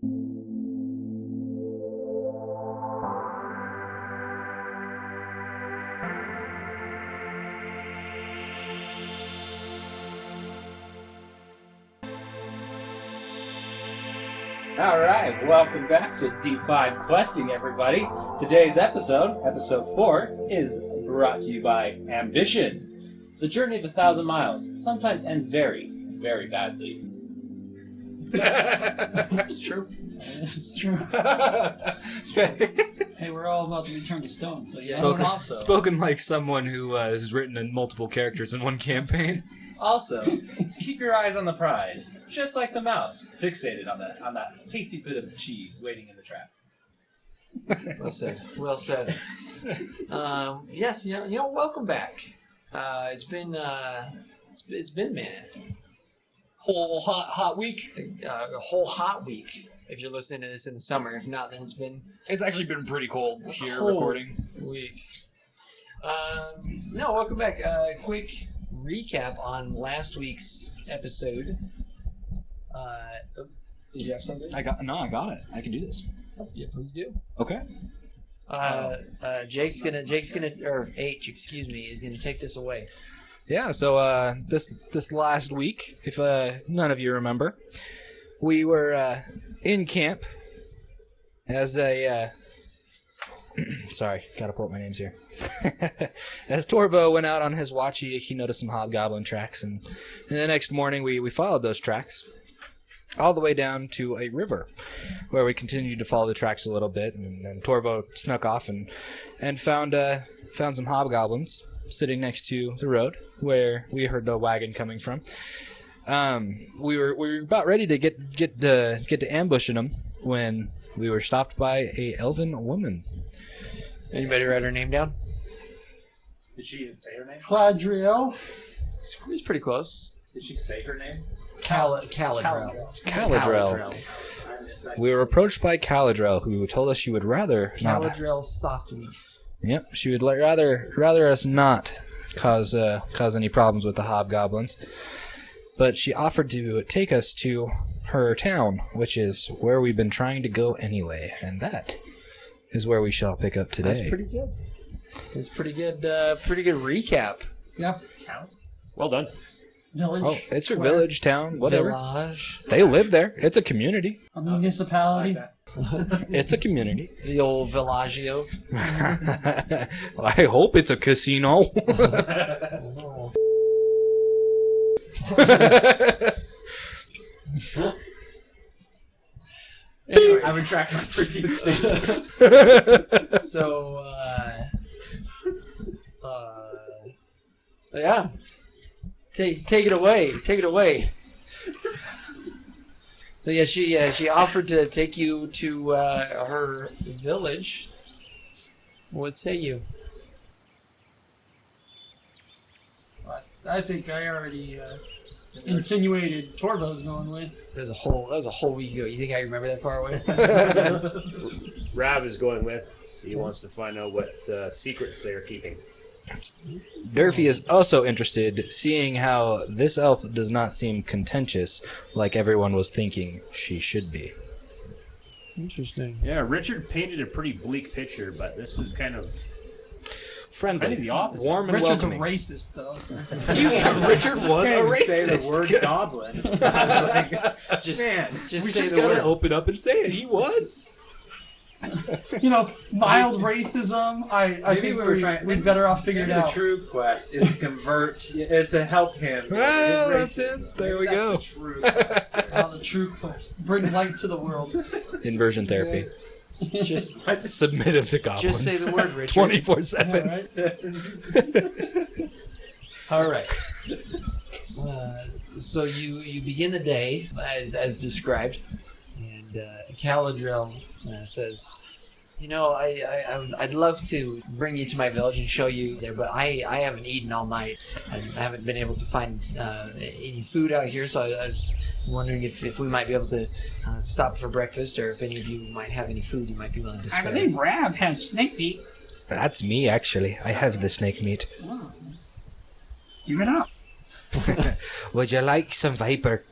Alright, welcome back to D5 Questing, everybody. Today's episode, episode 4, is brought to you by Ambition. The journey of 1,000 miles sometimes ends very, very badly. It's true. It's true. Hey, we're all about to return to Stone, so yeah. Spoken like someone who has written in multiple characters in one campaign. Also, keep your eyes on the prize, just like the mouse, fixated on that tasty bit of cheese waiting in the trap. Well said. Well said. Yes, you know, welcome back. It's been a minute. Whole hot week. A whole hot week. If you're listening to this in the summer, if not, then It's actually been pretty cold here cold recording. Week. No, welcome back. Quick recap on last week's episode. Did you have something? I got it. I can do this. Yeah, please do. Okay. H is gonna take this away. Yeah. So this last week, if none of you remember, we were in camp as a. Sorry, gotta pull up my names here. As Torvo went out on his watch, he noticed some hobgoblin tracks, and the next morning we followed those tracks all the way down to a river, where we continued to follow the tracks a little bit, and then Torvo snuck off and found some hobgoblins sitting next to the road where we heard the wagon coming from. We were about ready to get to ambushing them when we were stopped by a elven woman. Anybody write her name down? Did she even say her name? Caladrel. It's pretty close. Did she say her name? Caladrel. We were approached by Caladrel, who told us she would rather not. Caladrel Softleaf. Yep, she would rather us not cause any problems with the hobgoblins, but she offered to take us to her town, which is where we've been trying to go anyway, and that is where we shall pick up today. That's pretty good. That's pretty good. Pretty good recap. Yeah. Well done. Village. Oh, it's her village, town, whatever. Village. They live there. It's a community. A municipality. It's a community. The old villaggio. I hope it's a casino. Anyways, I retract my previous statement. so, yeah. Take it away. Take it away. So yeah, she offered to take you to her village. What say you? I think I already insinuated Torvo's going with. That was a whole week ago. You think I remember that far away? Rav is going with. He wants to find out what secrets they are keeping. Durfee is also interested, seeing how this elf does not seem contentious like everyone was thinking she should be. Interesting. Yeah, Richard painted a pretty bleak picture, but this is kind of Friendly, the opposite. warm and Richard's welcoming. a racist, though. So. Richard was a racist. Say the word goblin. Just We say just the gotta word. open up and say it. He was. Mild racism. I think we'd better off figure it Maybe out. the true quest is to convert, is to help him. Well, with his that's it. racism. There Maybe we go. that's the true quest. The true quest. Bring light to the world. Inversion therapy. Just Submit him to goblins. say the word, Richard. 24/7. All right. So you begin the day as described, and Caladrel says, I'd love to bring you to my village and show you there, but I haven't eaten all night. I haven't been able to find any food out here, so I was wondering if we might be able to stop for breakfast, or if any of you might have any food you might be willing to spare. I believe Rav has snake meat. That's me, actually. I have the snake meat. Oh. Give it up. Would you like some viper?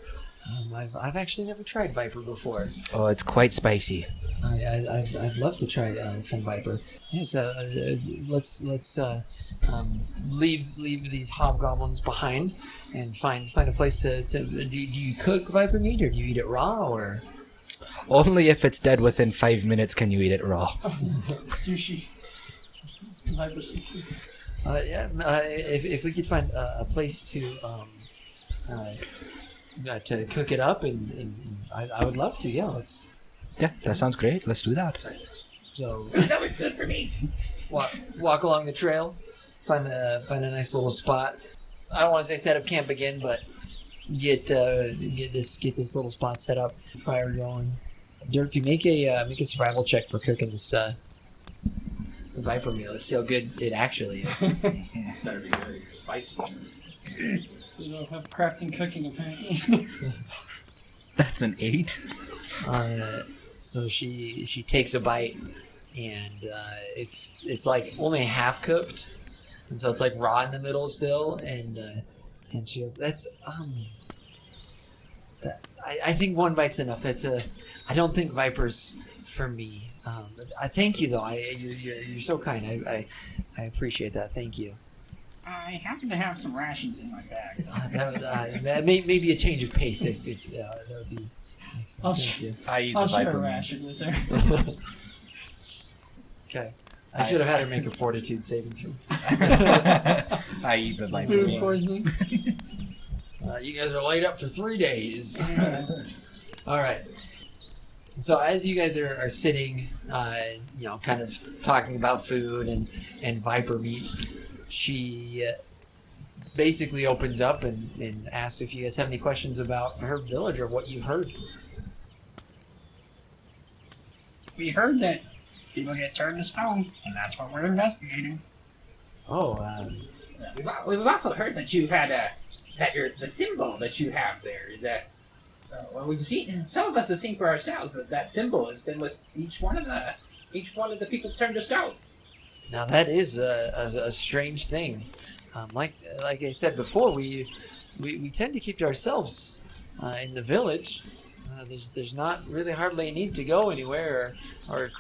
I've actually never tried viper before. Oh, it's quite spicy. I'd love to try some viper. Yeah, so let's leave these hobgoblins behind and find a place to do you cook viper meat, or do you eat it raw, or Only if it's dead within 5 minutes can you eat it raw. Sushi. Viper sushi. if we could find a place to cook it up, and I would love to. Yeah, let's. Yeah, that sounds great. Let's do that. So It's always good for me. walk along the trail, find a nice little spot. I don't want to say set up camp again, but get this little spot set up, fire going. Durfee, make a survival check for cooking this viper meal. Let's see how good it actually is. It's better be very spicy. We don't have crafting cooking apparently. That's an 8. So she takes a bite, and it's like only half cooked, and so it's like raw in the middle still, and she goes, "That's I think one bite's enough. I don't think vipers for me. I thank you though. You're so kind. I appreciate that. Thank you. I happen to have some rations in my bag. That maybe a change of pace if that would be excellent. Thank you. I eat I'll the share a viper meat. ration with her. Okay. I should have had her make a fortitude saving throw. I eat the viper Food meat. poisoning. You guys are laid up for 3 days. All right. So as you guys are sitting, kind of talking about food and viper meat, she basically opens up and asks if you guys have any questions about her village or what you've heard. We heard that people get turned to stone, and that's what we're investigating. Oh, We've also heard that you had the symbol that you have there is well, we've seen, some of us have seen for ourselves that symbol has been with each one of the people turned to stone. now that is a strange thing. Like I said before, we tend to keep to ourselves in the village. There's not really hardly a need to go anywhere or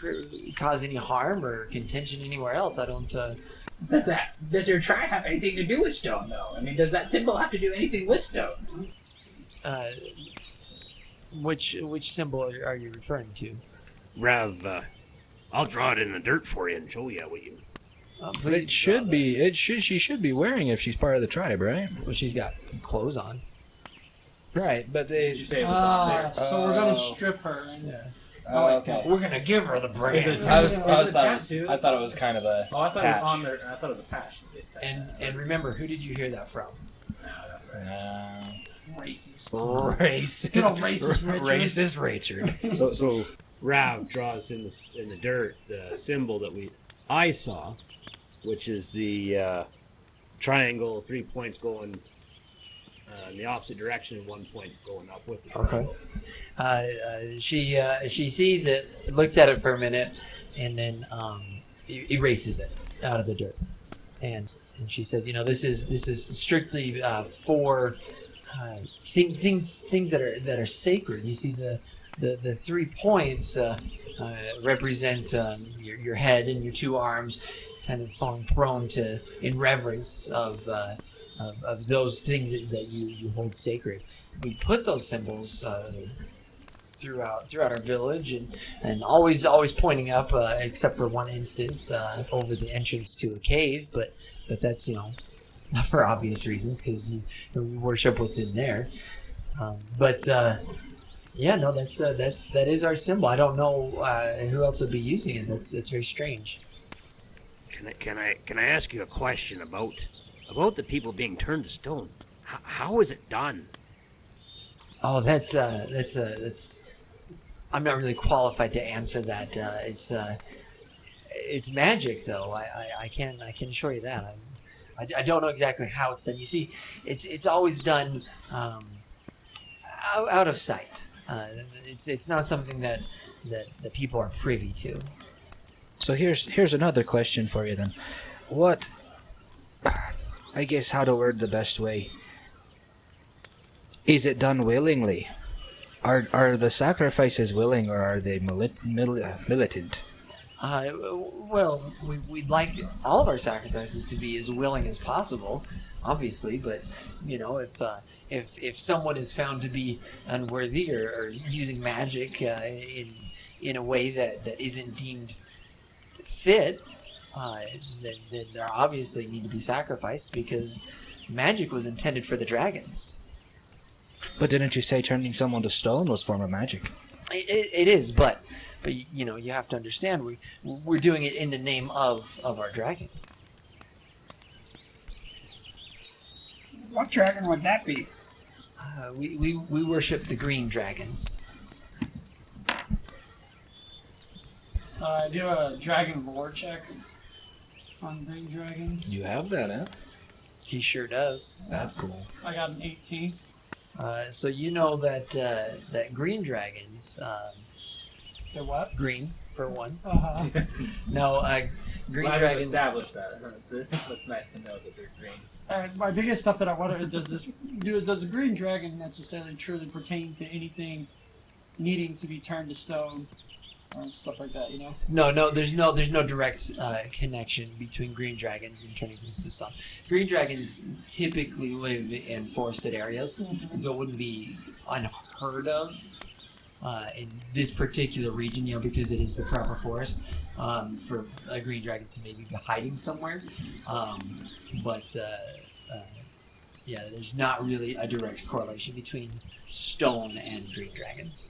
cause any harm or contention anywhere else. I don't. Does your tribe have anything to do with stone, though? I mean, does that symbol have to do anything with stone? Which symbol are you referring to? Rav, I'll draw it in the dirt for you and show you what you. Please It should be. She should be wearing it if she's part of the tribe, right? Well, she's got clothes on. Right, but they. Did you say it was on there? So we're gonna strip her. And Yeah. Oh, okay. We're gonna give her the brand. I Is it tattooed? thought it was kind of a. Oh, I thought patch. it was on there. I thought it was a patch. And remember, who did you hear that from? No, that's right. racist. Racist. Good old racist Richard. Racist Richard. So Rav draws in the dirt the symbol that I saw, which is the triangle, 3 points going in the opposite direction and 1 point going up with the triangle. She sees it, looks at it for a minute, and then erases it out of the dirt. And she says, this is strictly for things that are sacred. You see, the 3 points represent your head and your 2 arms, kind of falling prone in reverence of those things that you hold sacred. We put those symbols throughout our village, and always pointing up, except for one instance over the entrance to a cave, but that's not for obvious reasons, because we worship what's in there. That is our symbol. I don't know who else would be using it. It's very strange. Can I ask you a question about the people being turned to stone? How is it done? Oh, that's I'm not really qualified to answer that. It's magic, though. I can assure you that. I don't know exactly how it's done. You see, it's always done out of sight. It's not something that the people are privy to. So here's another question for you then. What? I guess how to word the best way. Is it done willingly? Are the sacrifices willing, or are they militant? Well, we'd like all of our sacrifices to be as willing as possible, obviously. But if someone is found to be unworthy or using magic in a way that isn't deemed fit, then there obviously need to be sacrificed because magic was intended for the dragons. But didn't you say turning someone to stone was form of magic? It is, but you have to understand we're doing it in the name of our dragon. What dragon would that be? We worship the green dragons. Do a dragon lore check on green dragons. You have that, huh? He sure does. That's cool. I got an 18. So you know that green dragons, They're what? green for one. Uh-huh. No, green Glad we've dragons. established that. That's nice to know that they're green. My biggest stuff that I wonder does a green dragon necessarily truly pertain to anything needing to be turned to stone or stuff like that, No, there's no direct connection between green dragons and turning things to stone. Green dragons typically live in forested areas, and so it wouldn't be unheard of in this particular region, because it is the proper forest for a green dragon to maybe be hiding somewhere. But there's not really a direct correlation between stone and green dragons.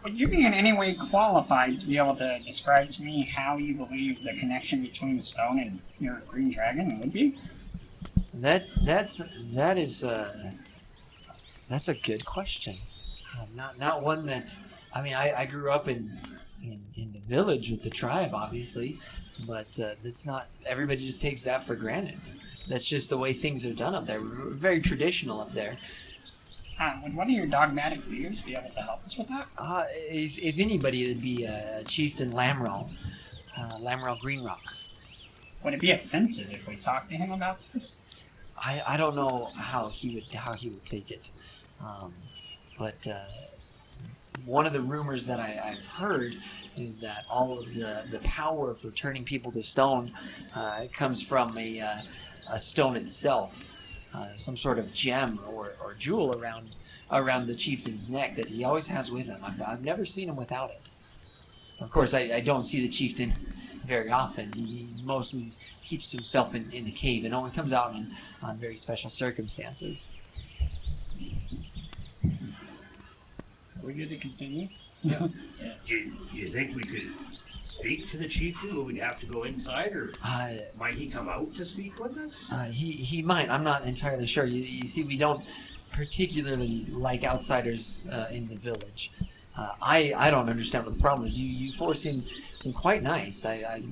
Would you be in any way qualified to be able to describe to me how you believe the connection between the stone and your green dragon would be? That's a good question. Not one that I grew up in the village with the tribe, obviously, but that's not everybody just takes that for granted. That's just the way things are done up there. We're very traditional up there. Would one of your dogmatic leaders be able to help us with that? If anybody, it'd be Chieftain Lamrel Greenrock. Would it be offensive if we talked to him about this? I don't know how he would take it, but one of the rumors that I've heard is that all of the power for turning people to stone comes from a stone itself. Some sort of gem or jewel around the chieftain's neck that he always has with him. I've never seen him without it. Of course, I don't see the chieftain very often. He mostly keeps to himself in the cave and only comes out on very special circumstances. Are we good to continue? Do you think we could speak to the chieftain? Will we have to go inside, or might he come out to speak with us? He might. I'm not entirely sure. You see, we don't particularly like outsiders in the village. I don't understand what the problem is. You four seem quite nice. I've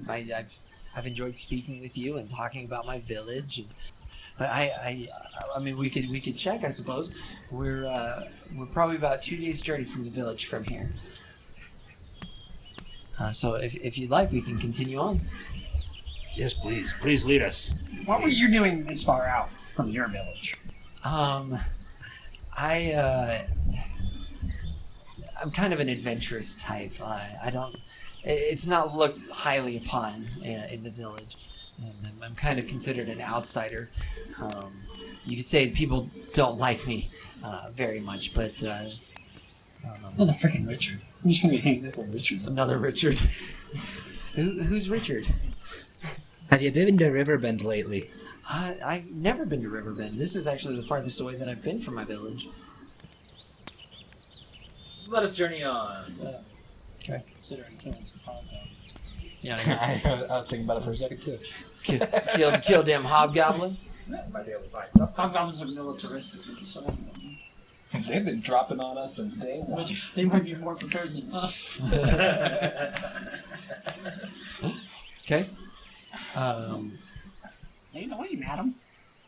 enjoyed speaking with you and talking about my village. But I mean, we could check, I suppose. We're probably about 2 days' journey from the village from here. So if you'd like, we can continue on. Yes, please. Please lead us. What were you doing this far out from your village? I'm kind of an adventurous type. It's not looked highly upon in the village, and I'm kind of considered an outsider. You could say people don't like me very much, but Another freaking Richard. I'm just gonna be hanging out with Richard. another Richard. Who's Richard? Have you been to Riverbend lately? I've never been to Riverbend. This is actually the farthest away that I've been from my village. Let us journey on. Okay. Considering killing some hobgoblins. Yeah, I was thinking about it for a second too. kill them hobgoblins. Might be able to find something. Hobgoblins are militaristic, so They've been dropping on us since day one. they might be more prepared than us. Okay. Lead the way, madam.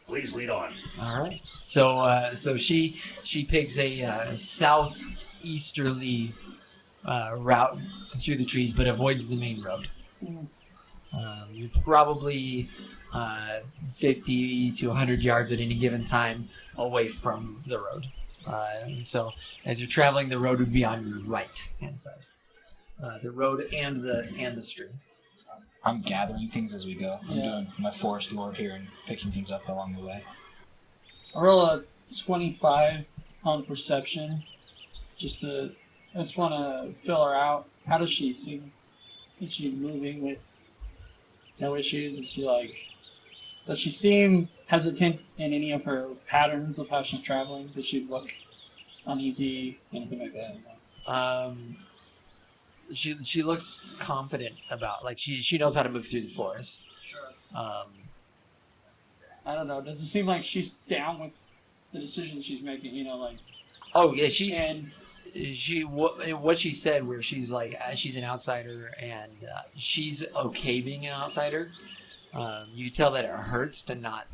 Please lead on. All right. So she picks a southeasterly route through the trees, but avoids the main road. You're probably 50 to 100 yards at any given time away from the road. And so as you're traveling, the road would be on your right hand side. The road and the stream. I'm gathering things as we go. I'm Yeah. doing my forest lore here and picking things up along the way. I roll a 25 on perception. I just want to fill her out. How does she seem? Is she moving with no issues? Does she seem hesitant in any of her patterns of how she's traveling? Does she look uneasy? Anything like that? She looks confident about, like, she knows how to move through the forest. Sure. I I don't know. Does it seem like she's down with the decision she's making? Oh yeah, what she said, where she's like, she's an outsider and she's okay being an outsider. You tell that it hurts to not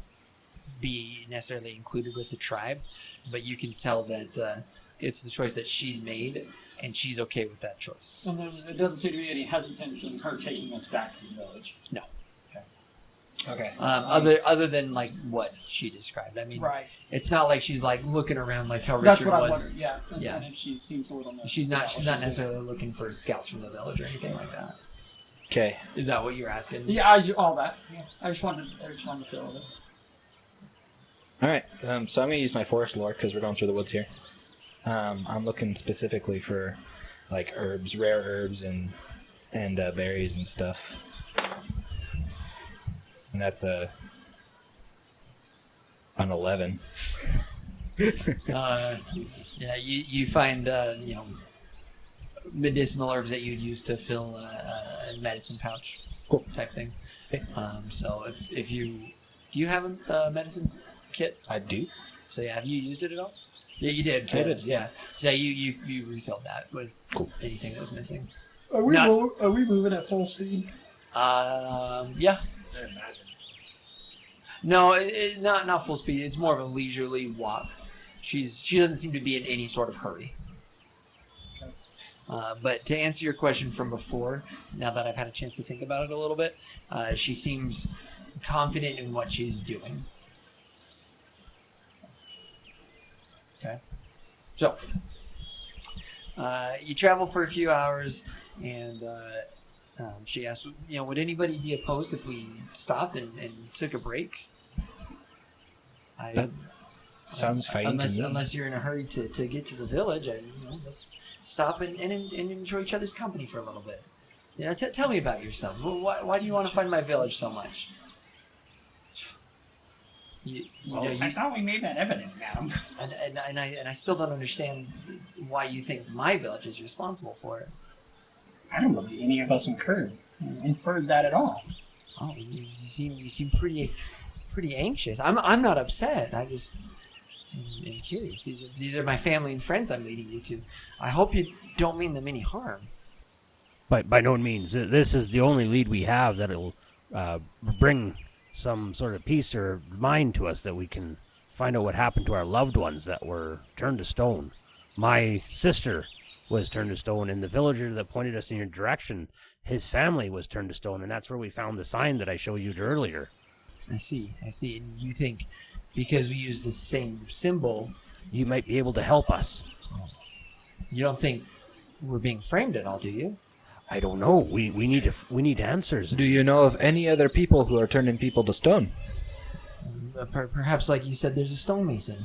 be necessarily included with the tribe, but you can tell that it's the choice that she's made, and she's okay with that choice. And there doesn't seem to be any hesitance in her taking us back to the village. No. Okay. Other than like what she described. I mean, Right. it's not like she's like looking around like how That's Richard what I was. wondered. Yeah. Yeah. And if she seems a little nervous. She's not about what necessarily looking for scouts from the village or anything like that. Okay. Is that what you're asking? doing. Yeah, all that. Yeah. I just wanted to fill it. All right. So I'm gonna use my forest lore because we're going through the woods here. I'm looking specifically for like herbs, rare herbs, and berries and stuff. And that's an 11. Yeah, you find medicinal herbs that you'd use to fill a medicine pouch, Cool. type thing. Okay. So if you do you have a medicine kit? I do. So yeah, have you used it at all? Yeah, you did. I did. Yeah. So you refilled that with Cool. anything that was missing. Are we Not- are we moving at full speed? Yeah. No, not full speed. It's more of a leisurely walk. She doesn't seem to be in any sort of hurry. But to answer your question from before, now that I've had a chance to think about it a little bit, she seems confident in what she's doing. Okay. So, you travel for a few hours, and she asks, would anybody be opposed if we stopped and took a break? Sounds fine unless, to me. Unless you're in a hurry to get to the village, let's stop and enjoy each other's company for a little bit. Tell me about yourself. Why do you want to find my village so much? I thought we made that evident, madam. And I still don't understand why you think my village is responsible for it. I don't believe any of us inferred that at all. Oh, you seem pretty anxious. I'm not upset. I just am curious. These are my family and friends I'm leading you to. I hope you don't mean them any harm. By no means. This is the only lead we have that'll bring some sort of peace or mind to us, that we can find out what happened to our loved ones that were turned to stone. My sister was turned to stone, and the villager that pointed us in your direction, his family was turned to stone, and that's where we found the sign that I showed you earlier. I see. And you think because we use the same symbol, You might be able to help us. you don't think we're being framed at all, do you? I don't know. We need answers. Do you know of any other people who are turning people to stone? Perhaps, like you said, there's a stonemason.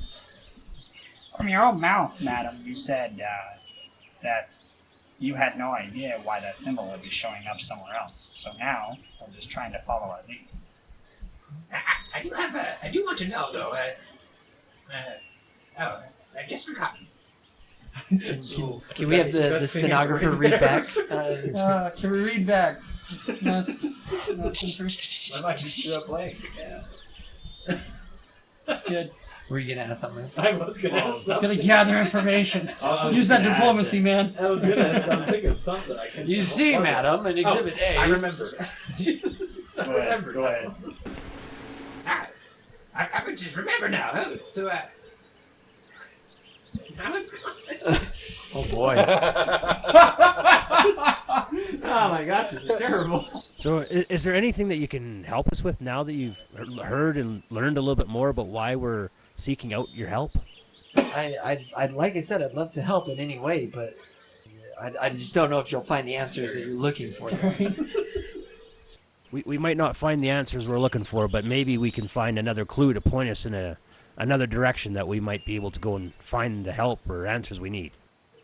From your own mouth, madam, you said that you had no idea why that symbol would be showing up somewhere else. So now we're just trying to follow our lead. I do want to know though. I just forgot. Can we have the stenographer read back? Can we read back? That's I might just threw a blank. Yeah. good. Were you gonna ask something? I was gonna ask It's something. gonna gather information. I was Use that gonna add diplomacy, man. I was thinking of something. I couldn't. You see, madam, in Exhibit A. I remember. I remember. Go ahead. I would just remember now. Oh, so now it's gone. Oh boy. Oh my gosh, this is terrible. So is there anything that you can help us with now that you've heard and learned a little bit more about why we're seeking out your help? I'd like I said, I'd love to help in any way, but I just don't know if you'll find the answers that you're looking for. We might not find the answers we're looking for, but maybe we can find another clue to point us in another direction that we might be able to go and find the help or answers we need.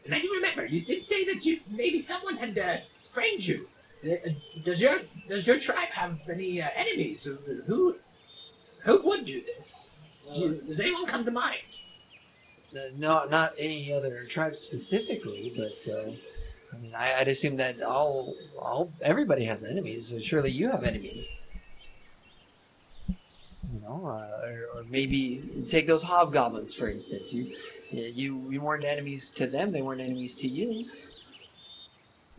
And I do remember, you did say that maybe someone had framed you. Does your tribe have any enemies? Who would do this? Does anyone come to mind? No, not any other tribe specifically, but I mean, I'd assume that everybody has enemies. So surely you have enemies. You know, or maybe take those hobgoblins for instance. You weren't enemies to them; they weren't enemies to you.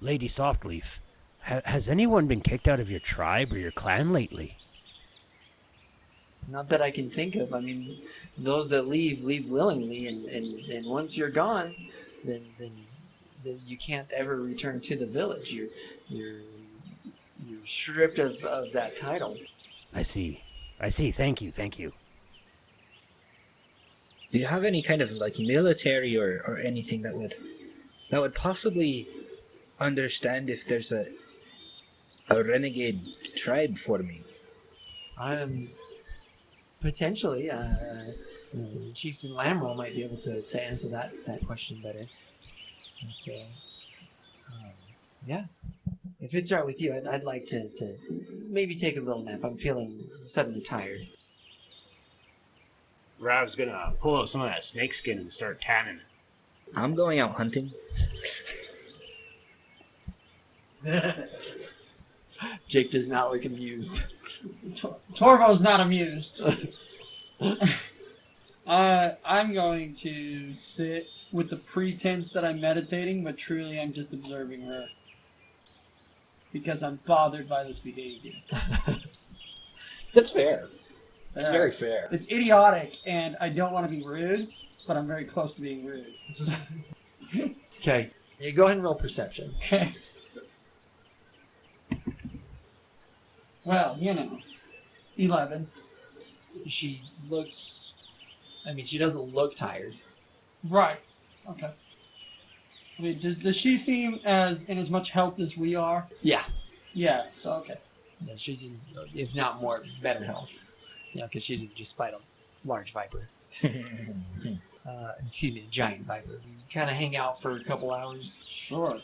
Lady Softleaf, has anyone been kicked out of your tribe or your clan lately? Not that I can think of. I mean, those that leave willingly, and once you're gone, then you can't ever return to the village. You're stripped of that title. I see. Thank you. Do you have any kind of like military or anything that would possibly understand if there's a renegade tribe for me? Potentially, Chieftain Lamro might be able to answer that question better. But, yeah, if it's all right with you, I'd like to maybe take a little nap. I'm feeling suddenly tired. Rav's gonna pull out some of that snakeskin and start tanning. I'm going out hunting. Jake does not look amused. Torvo's not amused. I'm going to sit with the pretense that I'm meditating, but truly I'm just observing her. Because I'm bothered by this behavior. That's fair. It's very fair. It's idiotic, and I don't want to be rude, but I'm very close to being rude. Okay. Yeah, go ahead and roll perception. Okay. Well, 11. She looks... I mean, she doesn't look tired. Right. Okay. I mean, does she seem in as much health as we are? Yeah. Yeah, so okay. Yeah, she's in, if not more, better health. Yeah, because she didn't just fight a large viper. Excuse me, a giant viper. We kind of hang out for a couple hours. Sure.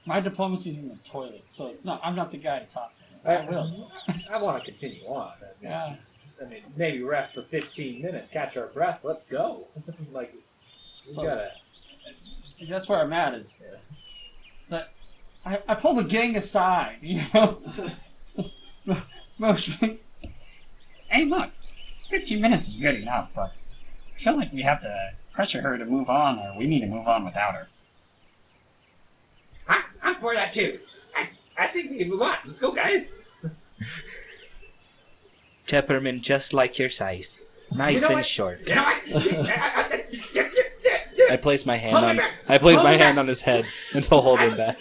My diplomacy's in the toilet, so it's not. I'm not the guy to talk to. I will. I want to continue on. Yeah. I mean, maybe rest for 15 minutes, catch our breath. Let's go. Like, we So- gotta. That's where I'm at. Is that I pull the gang aside, you know. Motion. Hey, look, 15 minutes is good enough, but I feel like we have to pressure her to move on, or we need to move on without her. I'm for that too. I think we can move on. Let's go, guys. Temperament just like your size. Nice You know and what? short. You know what? I place my hand Hold on me back. I place Hold my me hand back. on his head until hold him back.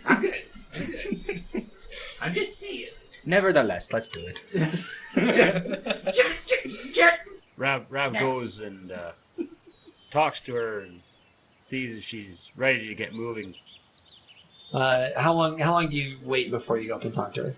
I'm good. I'm just saying. Nevertheless, let's do it. Rav goes and talks to her and sees if she's ready to get moving. How long do you wait before you go up and talk to her?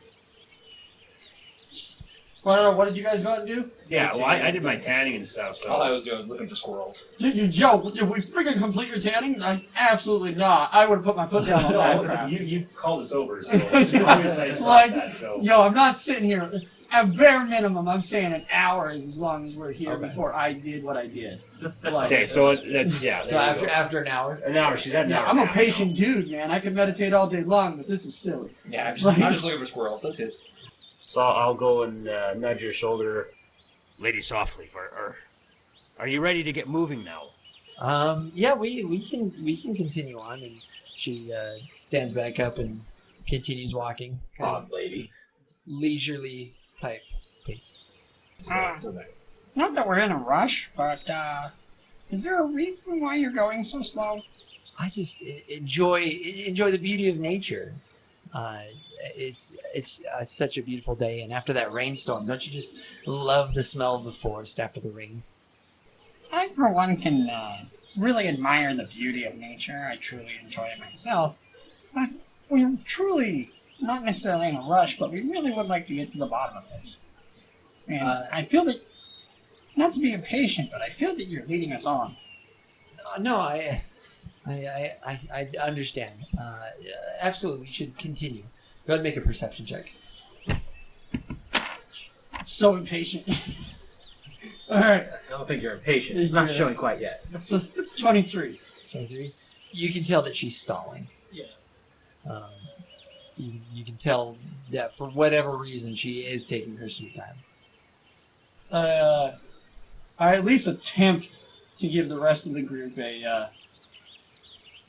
Well, what did you guys go out and do? Yeah, well, I did my tanning and stuff, so... All I was doing was looking for squirrels. Joe, did we freaking complete your tanning? Absolutely not. I would have put my foot down on that crap. you called us over, so you always say Like, that, so... yo, I'm not sitting here. At bare minimum, I'm saying an hour is as long as we're here before I did what I did. Like, Okay, so, yeah. So after an hour? An hour, she's had an hour. I'm a now. patient dude, man. I could meditate all day long, but this is silly. Yeah, I'm just looking for squirrels. That's it. So I'll go and nudge your shoulder. Lady Softleaf, are you ready to get moving now? Yeah, we can continue on, and she stands back up and continues walking, kind of lady. leisurely type pace. Not that we're in a rush, but is there a reason why you're going so slow? I just enjoy the beauty of nature. it's such a beautiful day, and after that rainstorm, don't you just love the smell of the forest after the rain? I, for one, can really admire the beauty of nature. I truly enjoy it myself. But we're truly not necessarily in a rush, but we really would like to get to the bottom of this. And I feel that, not to be impatient, but I feel that you're leading us on. No, I understand. Absolutely, we should continue. Go ahead and make a perception check. So impatient. All right, I don't think you're impatient. It's not showing quite yet. so 23. 23. You can tell that she's stalling. Yeah. You can tell that for whatever reason she is taking her sweet time. I at least attempt to give the rest of the group a.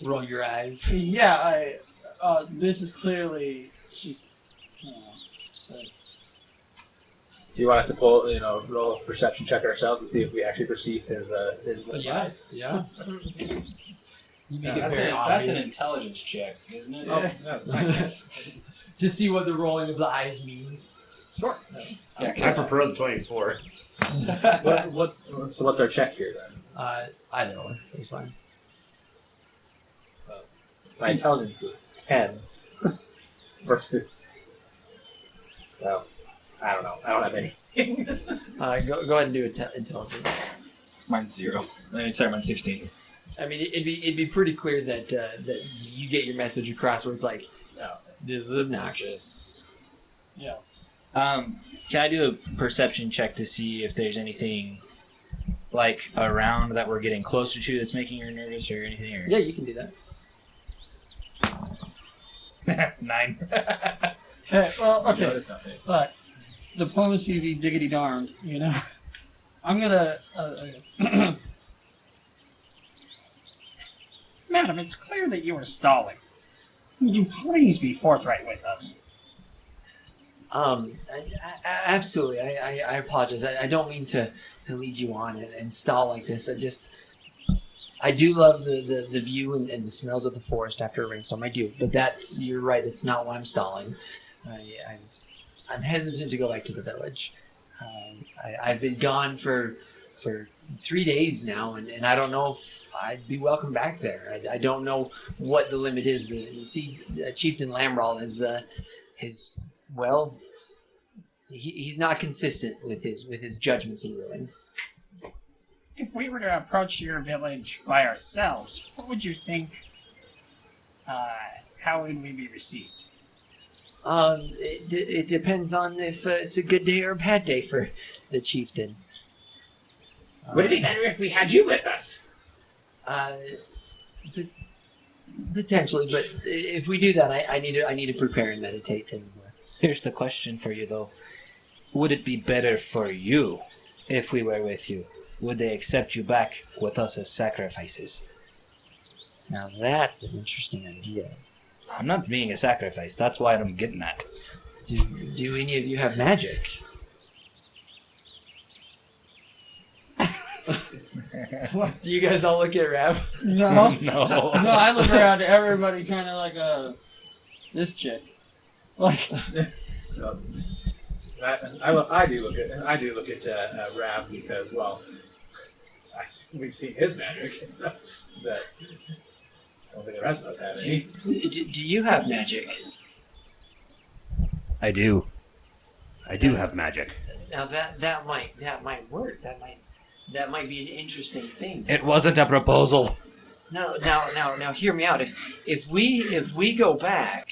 Roll your eyes. Yeah, this is clearly she's. Do you want us to roll a perception check ourselves to see if we actually perceive his eyes? Yeah. You make it That's very an obvious intelligence check, isn't it? Oh, no. to see what the rolling of the eyes means. Sure. I prefer the 24. What's our check here then? Either one. It's fine. My intelligence is 10 versus. Well, I don't know. I don't have anything. Go ahead and do intelligence. Mine's 0. Sorry, mine's 16. I mean, it'd be pretty clear that that you get your message across where it's like, oh, this is obnoxious. Yeah. Can I do a perception check to see if there's anything like around that we're getting closer to that's making her nervous or anything? Or... Yeah, you can do that. 9. Okay. Well. Okay. Notice nothing. But diplomacy be diggity darned. You know. I'm gonna. Madam, it's clear that you are stalling. Would you please be forthright with us? Absolutely. I apologize. I don't mean to lead you on and stall like this. I do love the view and the smells of the forest after a rainstorm. I do. But you're right. It's not why I'm stalling. I'm hesitant to go back to the village. I've been gone for 3 days now, and I don't know if I'd be welcome back there. I don't know what the limit is. You see, Chieftain Lamral is well, he's not consistent with his judgments and rulings. If we were to approach your village by ourselves, what would you think? How would we be received? It depends on if it's a good day or a bad day for the chieftain. Would it be better if we had you with us? Potentially, but if we do that, I need to prepare and meditate. And Here's the question for you, though. Would it be better for you if we were with you? Would they accept you back with us as sacrifices? now that's an interesting idea. I'm not being a sacrifice. That's what I'm getting at. Do any of you have magic? Do you guys all look at Rav? No. No. No, I look around at everybody kind of like this chick. Like, I do look at Rav because, well, we've seen his magic, but I don't think the rest of us have any. Do you have magic? I do. I do have magic. Now that might work. That might be an interesting thing. It wasn't a proposal. No, now hear me out. If we go back,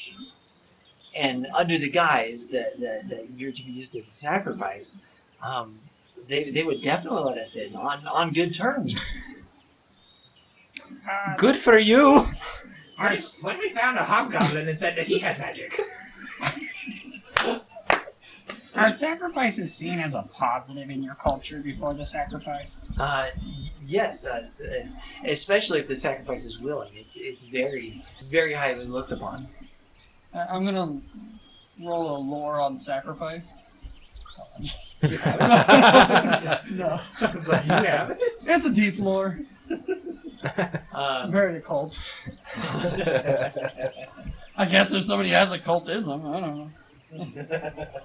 and under the guise that you're to be used as a sacrifice, they would definitely let us in on good terms. Good for you. When we found a hobgoblin and said that he had magic. Are sacrifices seen as a positive in your culture before the sacrifice? Yes, especially if the sacrifice is willing. It's very, very highly looked upon. I'm gonna roll a lore on sacrifice. No, It's like, you have it? it's a deep lore. Um, Very occult. I guess if somebody has occultism, I don't know.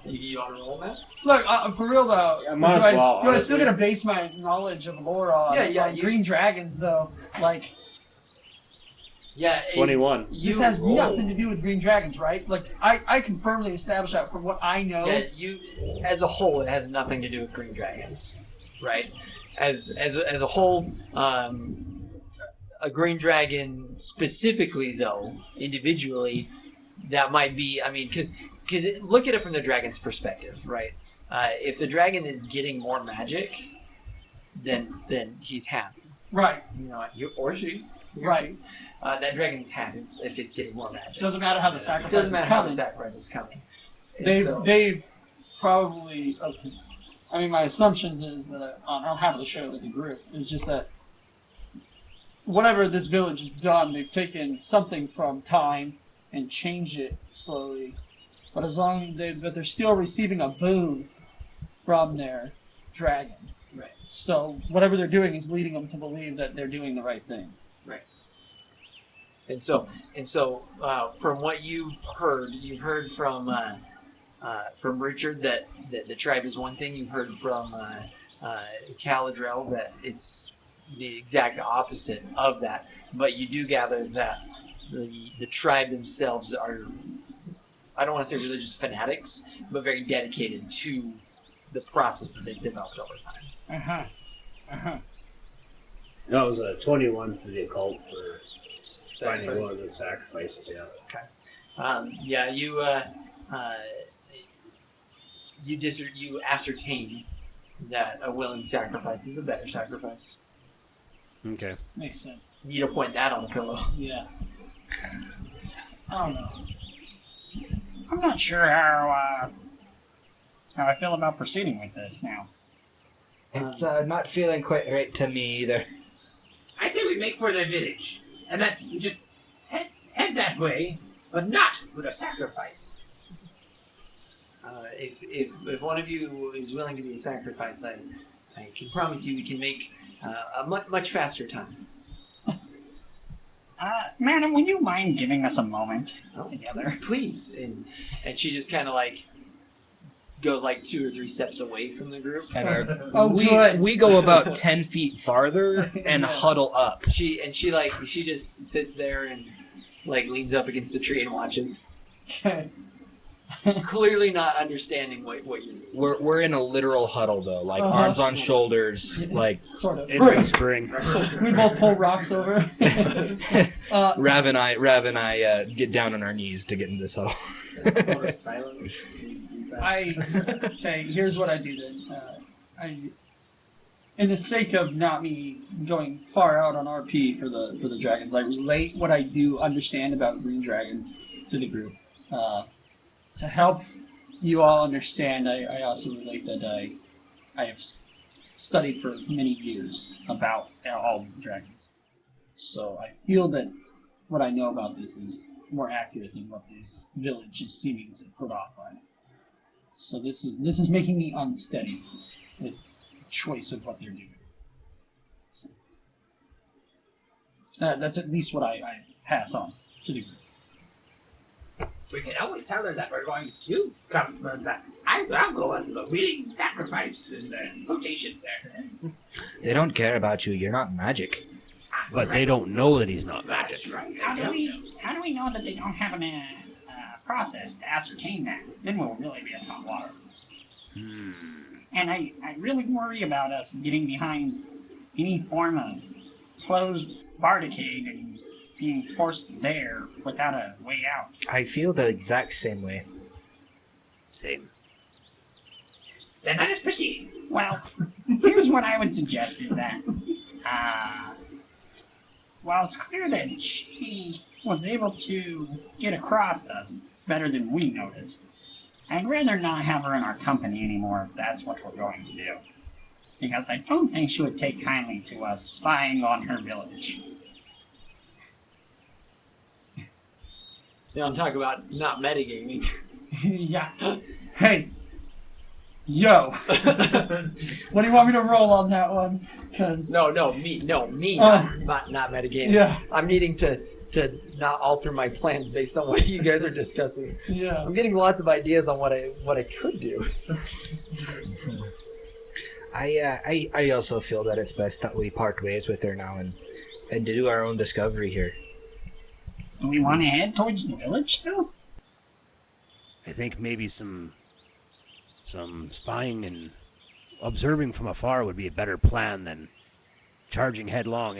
You want to roll that? Look, for real though, Yeah, might as well, do I still honestly. get to base my knowledge of lore on, Yeah, on you- green dragons though? Like, Yeah. 21. this has nothing to do with green dragons, right? Like, I can firmly establish that from what I know. Yeah, you as a whole, it has nothing to do with green dragons, right? As a whole, a green dragon specifically, though, individually, that might be. I mean, because look at it from the dragon's perspective, right? If the dragon is getting more magic, then he's happy. Right. You know, or she. Right. That dragon is happy if it's getting more magic. Doesn't matter how the It sacrifice doesn't is matter how coming. the sacrifice is coming. And They've probably. Okay. I mean, my assumptions is that I'll have to share it with the group. Is just that whatever this village has done, they've taken something from time and changed it slowly. But but they're still receiving a boon from their dragon. Right. So whatever they're doing is leading them to believe that they're doing the right thing. And so, from what you've heard from Richard that the tribe is one thing. You've heard from Caladrel that it's the exact opposite of that. But you do gather that the tribe themselves are, I don't want to say religious fanatics, but very dedicated to the process that they've developed over time. That was a 21 for the occult for finding Sacrifice. one of the sacrifices, yeah. You ascertain that a willing sacrifice is a better sacrifice. Okay. Makes sense. You need to point that on the pillow. Yeah. I don't know. I'm not sure how I feel about proceeding with this now. It's not feeling quite right to me either. I say we make for the village, and that we just head that way, but not with a sacrifice. If one of you is willing to be a sacrifice, I can promise you we can make a much faster time. Madam, would you mind giving us a moment Oh, together? please. And she just kind of like goes like 2 or 3 steps away from the group. And Oh, good. we go about 10 feet farther and huddle up. She just sits there and like leans up against the tree and watches, Okay. clearly not understanding what you're doing. We're in a literal huddle though, like Uh-huh. arms on shoulders, like Sort of. In the spring. We both pull rocks over. Rav and I get down on our knees to get in this huddle. Silence. Okay, here's what I do then. In the sake of not me going far out on RP for the dragons, I relate what I do understand about green dragons to the group. To help you all understand, I also relate that I have studied for many years about all dragons. So I feel that what I know about this is more accurate than what this village is seeming to put off on it. So this is making me unsteady with the choice of what they're doing. That's at least what I pass on to the group. We can always tell her that we're going to come, that I'll go on the willing sacrifice in the quotations there. They don't care about you. You're not magic. But they don't know that he's not That's magic. right. How do we know that they don't have a process to ascertain that? Then we'll really be in hot water. And I really worry about us getting behind any form of closed barricade and being forced there without a way out. I feel the exact same way. Same. Then let us proceed. Well, here's what I would suggest is that, while it's clear that she was able to get across us better than we noticed, I'd rather not have her in our company anymore if that's what we're going to do. Because I don't think she would take kindly to us spying on her village. You know, I'm talking about not metagaming. Yeah. Hey. Yo. What do you want me to roll on that one? Cause No, me, Oh. not metagaming. Yeah. I'm needing to to not alter my plans based on what you guys are discussing. Yeah. I'm getting lots of ideas on what I could do. I also feel that it's best that we part ways with her now and do our own discovery here. Do we want to head towards the village still? I think maybe some spying and observing from afar would be a better plan than charging headlong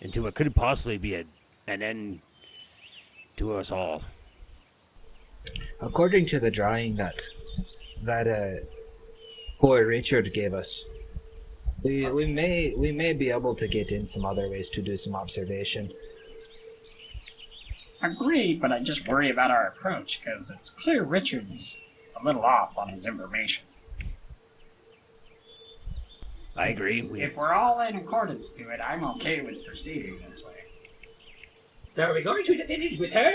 into what could possibly be an end to us all. According to the drawing that poor Richard gave us, we may be able to get in some other ways to do some observation. Agree, but I just worry about our approach, because it's clear Richard's a little off on his information. I agree. If we're all in accordance to it, I'm okay with proceeding this way. So are we going to the village with her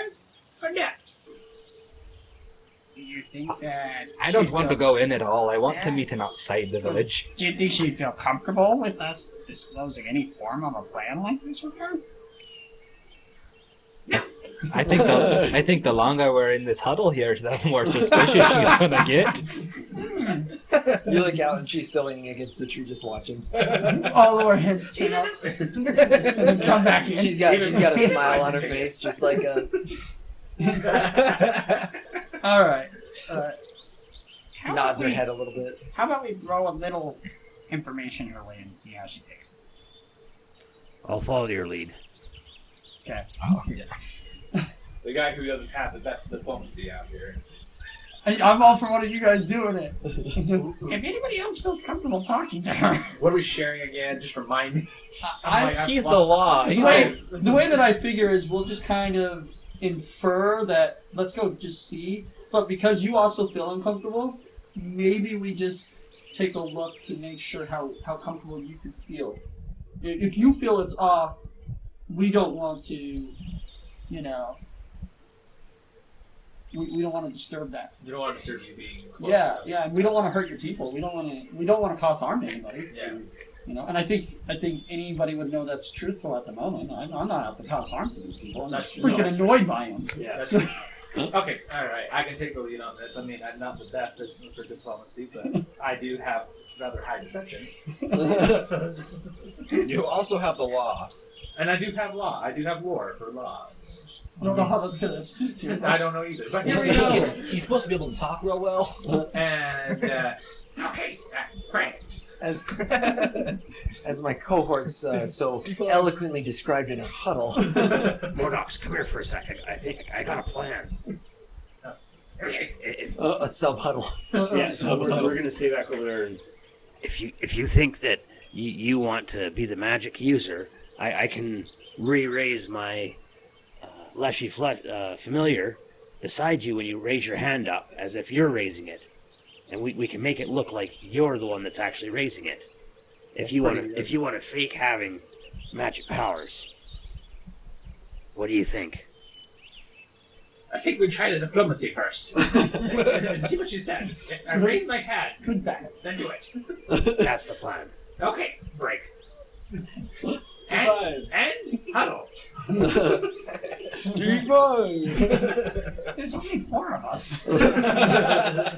or not? Do you think that... I don't she'd want to feel- go in at all. I want to Yeah. meet him outside the village. Do you think she'd feel comfortable with us disclosing any form of a plan like this with her? I think the longer we're in this huddle here, the more suspicious she's gonna get. You look out and she's still leaning against the tree, just watching. All of our heads turn up. Just come back in. She's got a smile on her face, just like a. All right. How Nods about her we- head a little bit. How about we throw a little information her way and see how she takes it? I'll follow your lead. Okay. The guy who doesn't have the best diplomacy out here. I'm all for one of you guys doing it. If anybody else feels comfortable talking to her, What are we sharing again? Just remind me. He's the law. The way that I figure is we'll just kind of infer that let's go just see. But because you also feel uncomfortable, maybe we just take a look to make sure how comfortable you could feel. If you feel it's off, we don't want to, you know, we don't want to disturb that. You don't want to disturb you being close. Yeah, and we don't want to hurt your people. We don't want to cause harm to anybody. Yeah. You know, and I think anybody would know that's truthful at the moment. I'm not out to cause harm to these people. I'm That's just freaking true. annoyed by them. Yeah. That's okay. All right. I can take the lead on this. I mean, I'm not the best for diplomacy, but I do have rather high deception, You also have the law. and I do have law. I do have lore for law. I don't know how that's going to assist you. I don't know either. But here we go. He's supposed to be able to talk real well. And Okay, Frank. As my cohorts so eloquently described in a huddle. Mordox, come here for a second. I think I got a plan. Okay. A sub huddle. Yeah, so we're gonna stay back over there. And if you think that you want to be the magic user, I can re-raise my leshy familiar beside you when you raise your hand up, as if you're raising it, and we can make it look like you're the one that's actually raising it. If you want to fake having magic powers, what do you think? I think we try the diplomacy first. And see what she says. If I raise my hand, Good back. then do it. That's the plan. Okay, break. Five. And huddle. there's only 4 of us.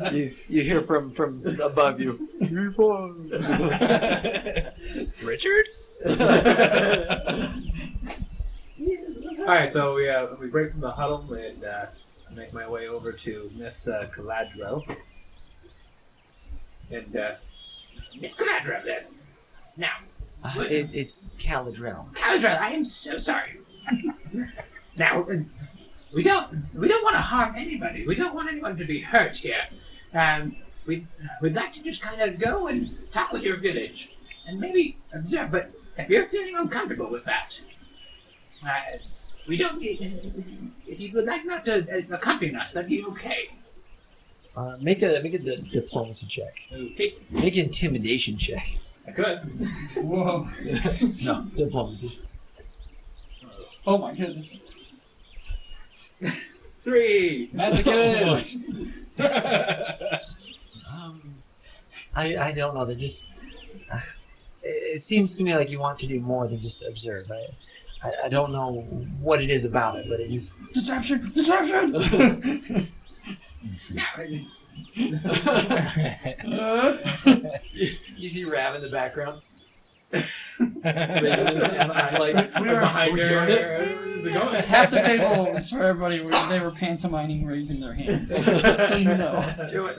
You hear from above you. Richard? all right, so we break from the huddle and make my way over to Miss Caladrel. And Miss Caladrel, then. Now, It's Caladrel. Caladrel, I am so sorry. Now, we don't want to harm anybody. We don't want anyone to be hurt here. We'd like to just kind of go and talk with your village and maybe observe. But if you're feeling uncomfortable with that, we don't need. If you would like not to accompany us, that'd be okay. Make a diplomacy check. Okay, Make an intimidation check. I could. Whoa. No, diplomacy. Oh my goodness. 3. Magic it is. I don't know. They're just. It seems to me like you want to do more than just observe. I don't know what it is about it, but it just... Deception! Deception! You see Rav in the background? Raising his hand. It's like, We were Behind we her. doing it? half the table was for everybody. They were pantomiming, raising their hands. So you know. Do it.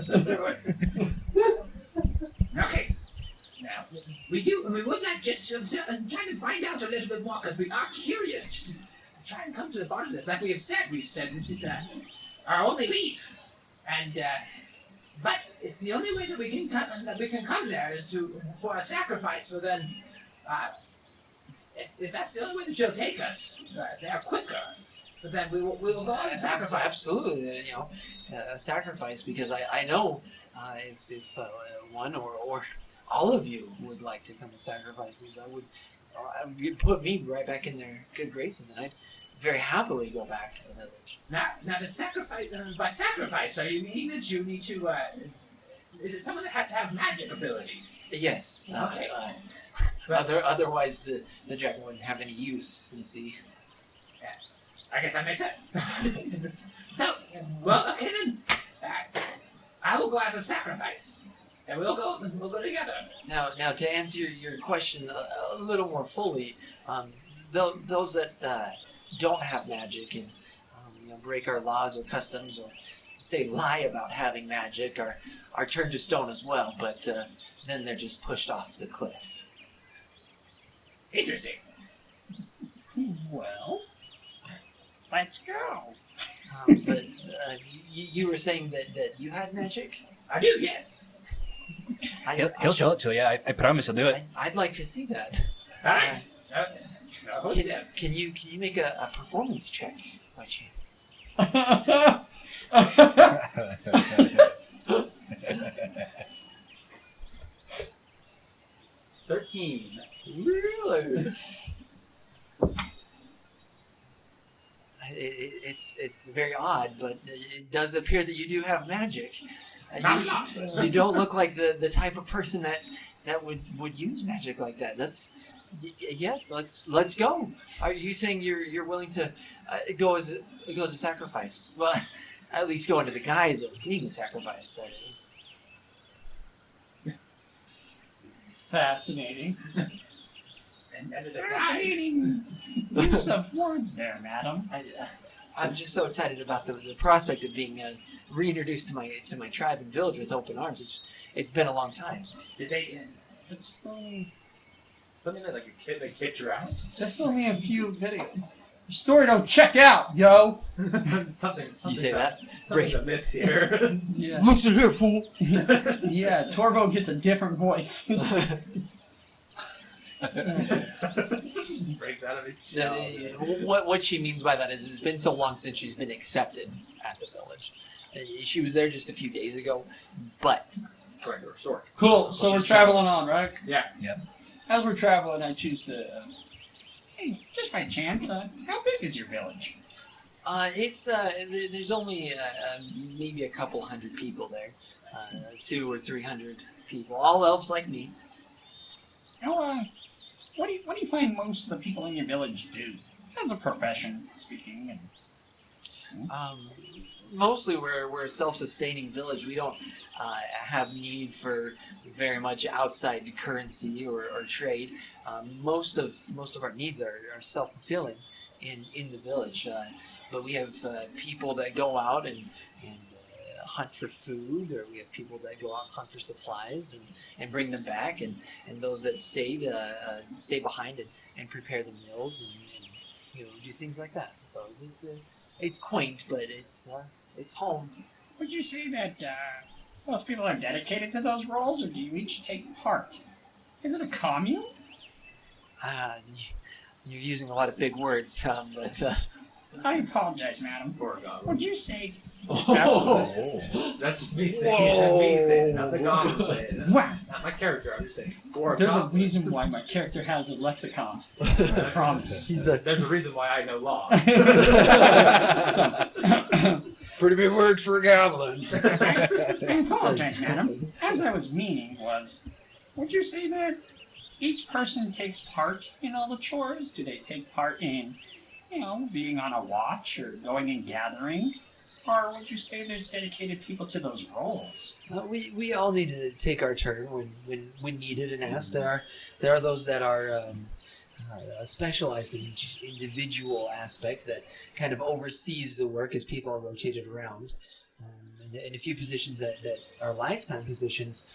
Okay. Now, we would like just to observe and try to find out a little bit more because we are curious. Just to try and come to the bottom of this. Like we've said this is our only lead. And, but if the only way that we can come there is for a sacrifice, well then, if that's the only way that you'll take us, they're quicker. But then we will go on a sacrifice. Absolutely, a sacrifice, because I know if one or all of you would like to come to sacrifices, you'd put me right back in their good graces, and I'd very happily go back to the village. Now to sacrifice, by sacrifice, are you meaning that you need to, is it someone that has to have magic abilities? Yes. Okay. Otherwise, the dragon wouldn't have any use, you see. I guess that makes sense. So, well, okay then. I will go as a sacrifice, and we'll go together. Now to answer your question a little more fully, those that don't have magic and break our laws or customs or say lie about having magic are turned to stone as well, but then they're just pushed off the cliff. Interesting. Well, let's go. But you were saying that you had magic? I do, yes. He'll show it to you. I promise he'll do it. I'd like to see that. All right. Can you make a performance check by chance? 13. Really? It's very odd, but it does appear that you do have magic. You don't look like the type of person that would use magic like that. Yes. Let's go. Are you saying you're willing to go as a sacrifice? Well, at least go under the guise of being a sacrifice. That is. Fascinating. And Fascinating use of words there, madam. I'm just so excited about the prospect of being reintroduced to my tribe and village with open arms. It's been a long time. Did they? Just only Like a kid that kicked you out? a few videos. Your story don't check out, yo. something. You say that? Something's amiss here. Yeah. Listen here, fool. Yeah, Torvo gets a different voice. Breaks out of his shell. What she means by that is it's been so long since she's been accepted at the village. She was there just a few days ago, but... According to her story. Cool, so we're traveling on, right? Yeah. Yep. As we're traveling, I choose to... hey, just by chance, how big is your village? There's only maybe a couple hundred people there. 200 or 300 people. All elves like me. Now, what do you find most of the people in your village do? As a profession, speaking. Mostly we're a self-sustaining village. We don't have need for very much outside currency or trade. Most of our needs are self-fulfilling in the village. But we have people that go out and hunt for food, or we have people that go out and hunt for supplies and bring them back, and those that stay behind and prepare the meals and do things like that. So it's quaint, but it's home. Would you say that most people are dedicated to those roles, or do you each take part? Is it a commune? You're using a lot of big words, but I apologize, madam. For a goblin. Would you say... Absolutely. That's just me saying it. That's me saying it. Not the goblin saying it. Wow. Not my character. I'm just saying. For a There's a goblin. reason why my character has a lexicon. I promise. There's a reason why I know law. pretty big words for a goblin. I apologize, madam. As I was meaning was, would you say that each person takes part in all the chores? Do they take part in, being on a watch or going and gathering? Or would you say there's dedicated people to those roles? We all need to take our turn when needed and asked. There are those that are specialized in each individual aspect that kind of oversees the work as people are rotated around. And a few positions that are lifetime positions,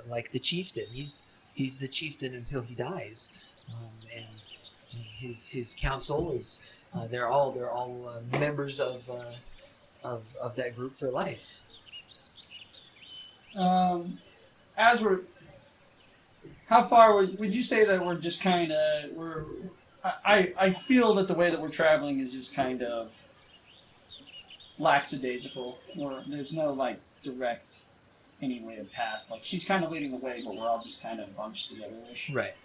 like the chieftain. He's the chieftain until he dies, and his council is they're all members of that group for life. As we're, how far would you say that we're just kind of I feel that the way that we're traveling is just kind of lackadaisical, or there's no like direct any way of path. Like she's kind of leading the way, but we're all just kind of bunched together-ish. Right.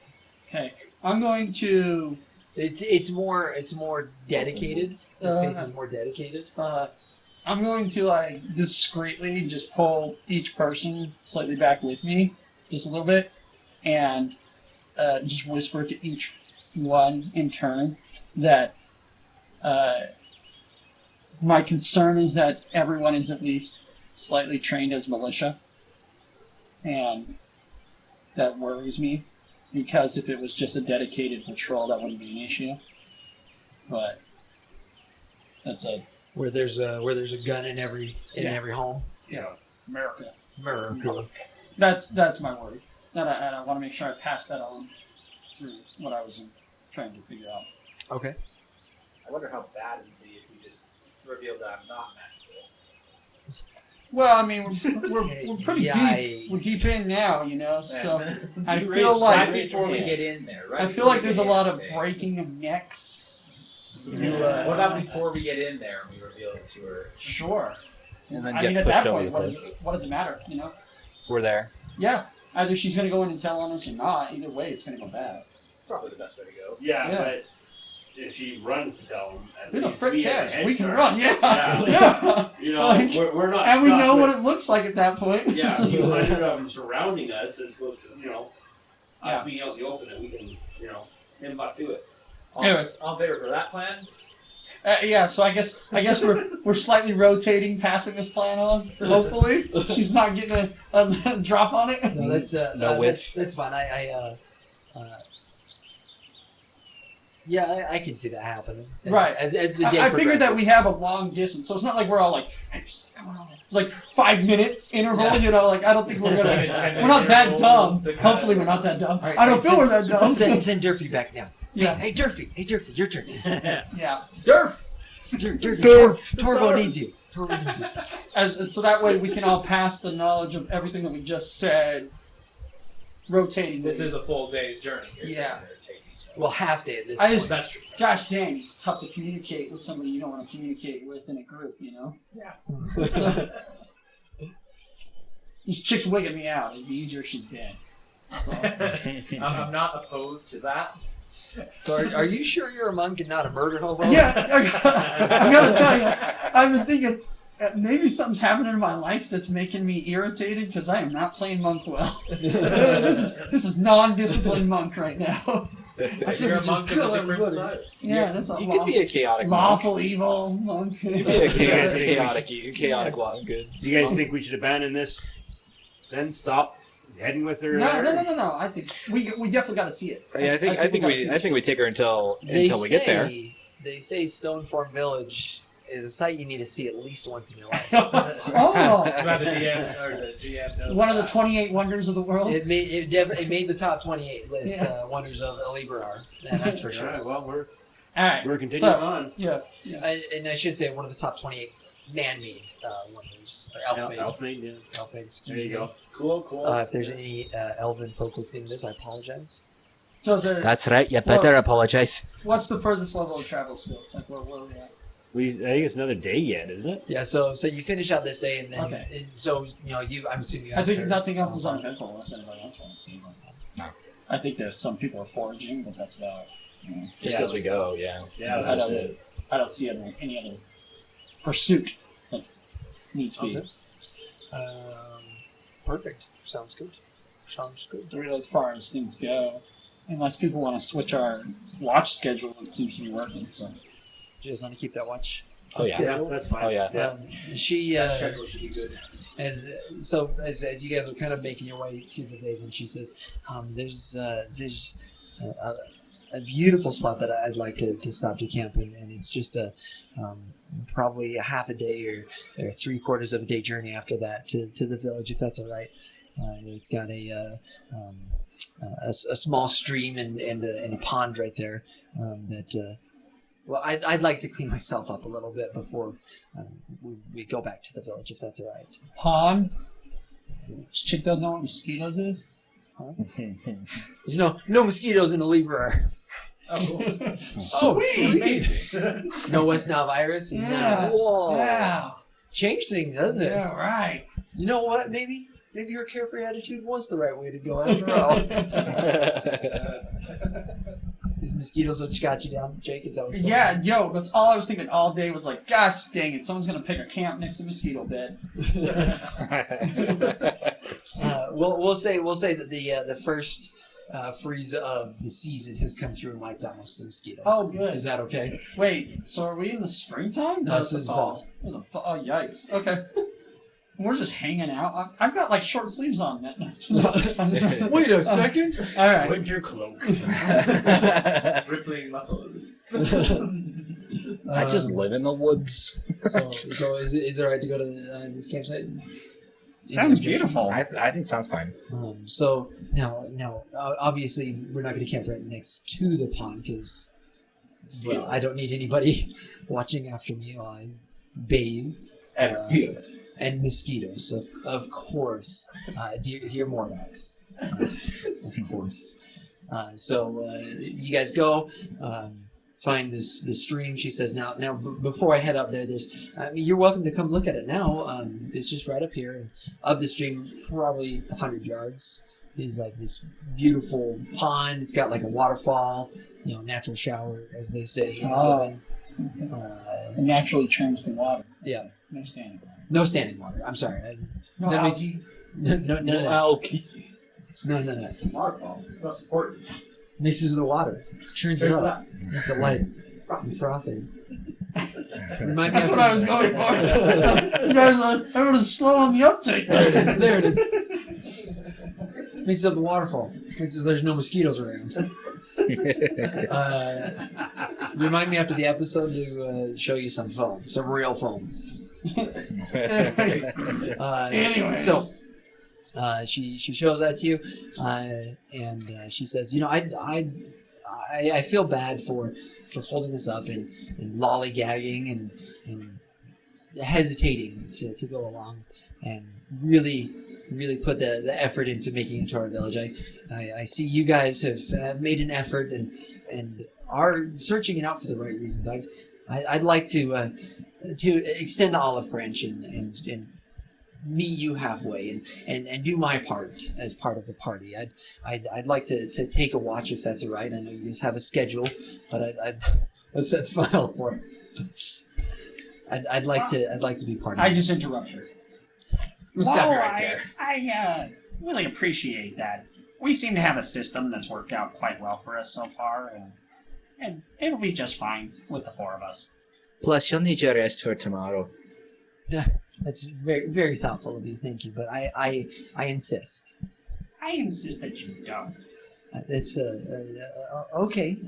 Okay, I'm going to. It's more dedicated. The space is more dedicated. I'm going to like discreetly just pull each person slightly back with me, just a little bit, and just whisper to each one in turn that my concern is that everyone is at least slightly trained as militia, and that worries me because if it was just a dedicated patrol, that wouldn't be an issue. But that's a Where there's a gun in every home. America. America. That's my worry. And I want to make sure I pass that on through what I was trying to figure out. Okay. I wonder how bad it would be if we just revealed that I'm not magical. Well, I mean, we're pretty deep. We're deep in now, So I feel right like before we get in there, right? I feel like there's a lot of breaking of necks. What about before we get in there and we reveal it to her? Sure. And then I get mean, at pushed that over point, the cliff. what does it matter? We're there. Yeah. Either she's going to go in and tell on us or not. Either way, it's going to go bad. It's probably the best way to go. Yeah, Yeah. but if she runs to tell them, at Who the least frick we have a cares? head We can start. run, Yeah. yeah. Like, we're not. and we stuck know with, what it looks like at that point. Yeah, a few hundred of them surrounding us as opposed to us being out in the open, and we can him up to it. Anyway. On favor for that plan. Yeah, so I guess we're slightly rotating, passing this plan on. Hopefully, she's not getting a drop on it. No, that's that's fine. I can see that happening. Right. As the day I figured that progresses. we have a long distance, so it's not like we're all like, hey, like 5 minutes interval. Like I don't think we're gonna. We're not that dumb. Hopefully, we're not that dumb. Right, I don't feel we're that dumb. Send Durfee back now. Yeah. Hey Durfee, your turn. Yeah. Durf! Durfee, Torvo needs you. And so that way we can all pass the knowledge of everything that we just said, rotating. This is a full day's journey here. Yeah. Well, half day at this I point. just, That's true. gosh dang, it's tough to communicate with somebody you don't want to communicate with in a group, Yeah. So, these chicks wigging me out. It'd be easier if she's dead. So, I'm not opposed to that. So are you sure you're a monk and not a murder hobo? yeah, I gotta tell you, I've been thinking maybe something's happening in my life that's making me irritated because I am not playing monk well. this is non-disciplined monk right now. I said we just kill everybody. Yeah, that's a You could be a chaotic monk. lawful evil monk. You could be a chaotic law. Good. Do you guys think we should abandon this? Then stop heading with her. No. I think we definitely got to see it. Yeah, I think we take her until we get there. They say Stoneform Village is a site you need to see at least once in your life. Oh, Glad the DM or the GM knows one of the that. 28 wonders of the world. It made the top 28 list. Wonders of Elibrar. That's for sure. All right, well, All right, we're continuing on. Yeah. And I should say one of the top 28 man-made wonders. Or elf-made. Elfmaid, yeah. Elf-made, excuse There you me. go. Cool. If there's any elven folk listening to this, I apologize. So is there, That's right. You better apologize. what's the furthest level of travel still? Like where are we at? I think it's another day yet, isn't it? Yeah, so you finish out this day, and then Okay. I'm assuming you I guys think are- nothing else is uneventful unless anybody else wants to. No. I think there's some people are foraging, but that's about. Just as we go, yeah. Yeah, I that's don't, it. I don't see any other pursuit that needs to be. Okay. Perfect. Sounds good. Sounds good. Really, as far as things go, unless people want to switch our watch schedule, it seems to be working. So, Do you guys want to keep that watch? Oh, yeah. Yeah, that's fine. Oh, yeah. She Schedule should be good. as you guys are kind of making your way through the day, when she says, "There's a beautiful spot that I'd like to stop to camp in, and it's just probably a half a day or 3/4 of a day journey after that to the village, if that's all right. It's got a small stream and a pond right there that." Well, I'd like to clean myself up a little bit before we go back to the village, if that's all right. Han, this chick doesn't know what mosquitoes is. There's no mosquitoes in the Libra. Oh, sweet! No West Nile virus? Yeah. Whoa. Yeah. Change things, doesn't it? Yeah. Right. You know what? Maybe your carefree attitude was the right way to go after all. These mosquitoes what got you down, Jake? Is that what's going on? Yeah, yo, that's all I was thinking all day was like, gosh dang it, someone's gonna pick a camp next to a mosquito bed. We'll say that the first freeze of the season has come through and wiped out most of the mosquitoes. Oh, good. Is that okay? Wait, so are we in the springtime? No, it's this is fall. Oh, oh, yikes. Okay. We're just hanging out. I've got like short sleeves on. Wait a second. All right. Put your cloak. Rippling muscles. I just live in the woods. So is it alright to go to this campsite? Sounds beautiful. I think it sounds fine. So now, obviously, we're not going to camp right next to the pond because, well, I don't need anybody watching after me while I bathe. And mosquitoes. And mosquitoes, of course. Dear Mordax. Of course. So you guys go, find the stream. She says, now before I head up there, you're welcome to come look at it now. It's just right up here. And up the stream, probably 100 yards, is like this beautiful pond. It's got like a waterfall, natural shower, as they say. It naturally turns the water. Yeah. No standing water. No standing water. I'm sorry. No that makes- algae. No. Algae. No. Waterfall. It's not supported. Mixes the water. Turns it up. Makes it light and frothy. Remind me That's what I was going for. You guys, everyone's slow on the uptake. There it is. Makes up the waterfall. Makes it so there's no mosquitoes around. Remind me after the episode to show you some foam. Some real foam. Anyway. So she shows that to you, and she says, I feel bad for holding this up and lollygagging and hesitating to go along and really put the effort into making it to our village. I see you guys have made an effort and are searching it out for the right reasons. I'd like to extend the olive branch and meet you halfway and do my part as part of the party. I'd like to take a watch if that's all right. I know you guys have a schedule, but what's that smile for? I'd like to be part of it. I just interrupt her. Stop you right there. I really appreciate that. We seem to have a system that's worked out quite well for us so far, and it'll be just fine with the four of us. Plus, you'll need your rest for tomorrow. That's very, very thoughtful of you. Thank you, but I insist. I insist that you don't. It's okay.